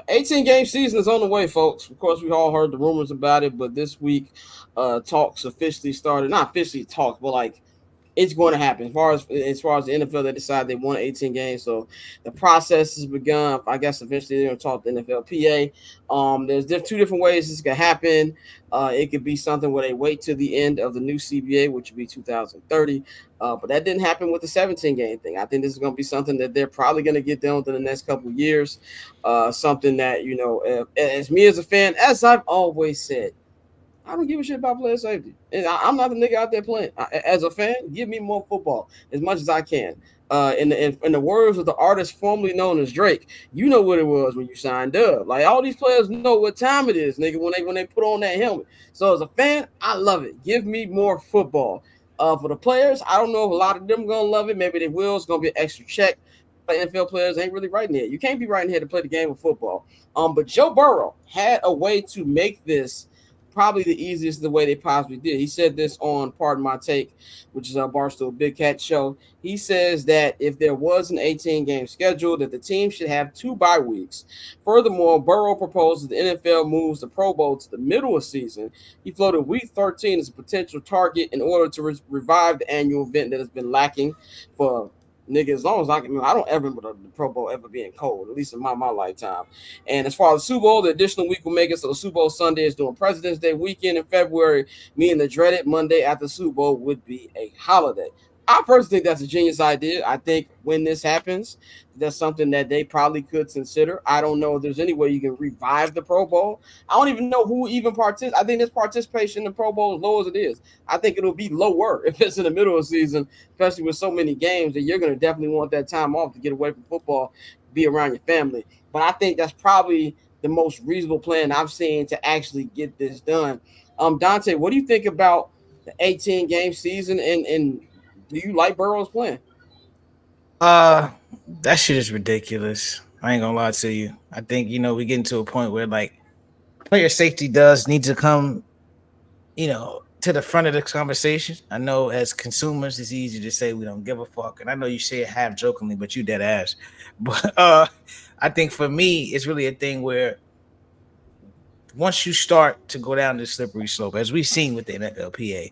18-game season is on the way, folks. Of course, we all heard the rumors about it, but this week, talks officially started. Not officially talks, but like it's going to happen. As far as the NFL, they decide they want 18 games, so the process has begun. I guess eventually they're going to talk to NFLPA. There's two different ways this could happen. It could be something where they wait to the end of the new CBA, which would be 2030. But that didn't happen with the 17-game thing. I think this is going to be something that they're probably going to get done within the next couple of years. Something that, as me as a fan, as I've always said, I don't give a shit about player safety. And I'm not the nigga out there playing. As a fan, give me more football as much as I can. In the words of the artist formerly known as Drake, you know what it was when you signed up. Like, all these players know what time it is, nigga, when they put on that helmet. So as a fan, I love it. Give me more football. For the players, I don't know if a lot of them gonna love it. Maybe they will. It's gonna be an extra check. But NFL players ain't really writing here. You can't be writing here to play the game of football. But Joe Burrow had a way to make this probably the easiest the way they possibly did. He said this on Pardon My Take, which is our Barstool Big Cat show. He says that if there was an 18-game schedule, that the team should have 2 bye weeks. Furthermore, Burrow proposes the NFL moves the Pro Bowl to the middle of season. He floated Week 13 as a potential target in order to revive the annual event that has been lacking for nigga, as long as I can remember. I don't ever remember the Pro Bowl ever being cold, at least in my lifetime. And as far as the Super Bowl, the additional week will make it so the Super Bowl Sunday is doing President's Day weekend in February, meaning the dreaded Monday after the Super Bowl would be a holiday. I personally think that's a genius idea. I think when this happens, that's something that they probably could consider. I don't know if there's any way you can revive the Pro Bowl. I don't even know who even participates. I think this participation in the Pro Bowl, as low as it is, I think it'll be lower if it's in the middle of the season, especially with so many games that you're going to definitely want that time off to get away from football, be around your family. But I think that's probably the most reasonable plan I've seen to actually get this done. Dante, what do you think about the 18-game season, and do you like Burrow's plan? That shit is ridiculous. I ain't gonna lie to you. I think, we getting to a point where like player safety does need to come, to the front of the conversation. I know as consumers, it's easy to say we don't give a fuck. And I know you say it half jokingly, but you dead ass. But I think for me, it's really a thing where once you start to go down this slippery slope, as we've seen with the NFLPA,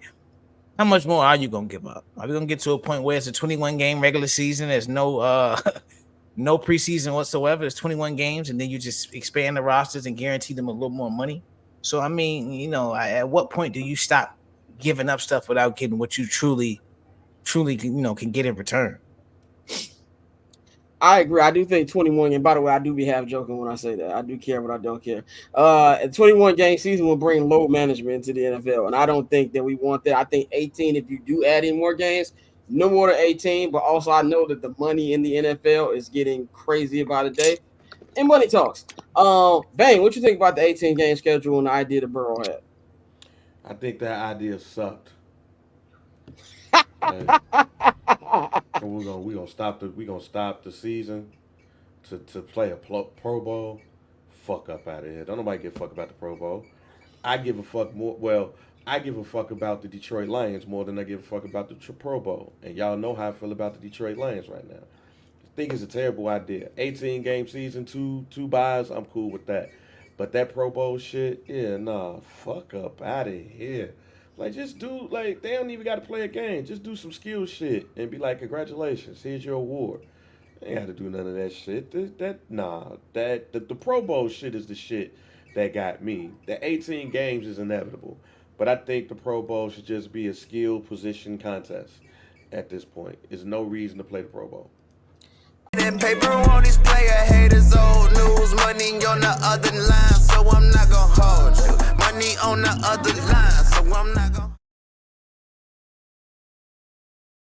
how much more are you gonna give up? Are we gonna get to a point where it's a 21-game regular season? There's no no preseason whatsoever. It's 21 games, and then you just expand the rosters and guarantee them a little more money. So I mean, at what point do you stop giving up stuff without getting what you truly, can get in return? I agree. I do think 21, and by the way, I do be half joking when I say that. I do care, but I don't care. A 21-game season will bring load management into the NFL, and I don't think that we want that. I think 18, if you do add in more games, no more than 18, but also I know that the money in the NFL is getting crazy by the day, and money talks. Bang, what you think about the 18-game schedule and the idea that Burrow had? I think that idea sucked. We're gonna stop the season to play a Pro Bowl. Fuck up out of here. Don't nobody give a fuck about the Pro Bowl. I give a fuck more. Well, I give a fuck about the Detroit Lions more than I give a fuck about the Pro Bowl. And y'all know how I feel about the Detroit Lions right now. I think it's a terrible idea. 18-game season, two buys, I'm cool with that. But that Pro Bowl shit, fuck up out of here. Like, just do, they don't even got to play a game. Just do some skill shit and be like, congratulations, here's your award. They ain't got to do none of that shit. The Pro Bowl shit is the shit that got me. The 18 games is inevitable. But I think the Pro Bowl should just be a skill position contest at this point. There's no reason to play the Pro Bowl. That paper on these player haters, old news, money on the other line, so I'm not gonna hold you. Money on the other line, so I'm not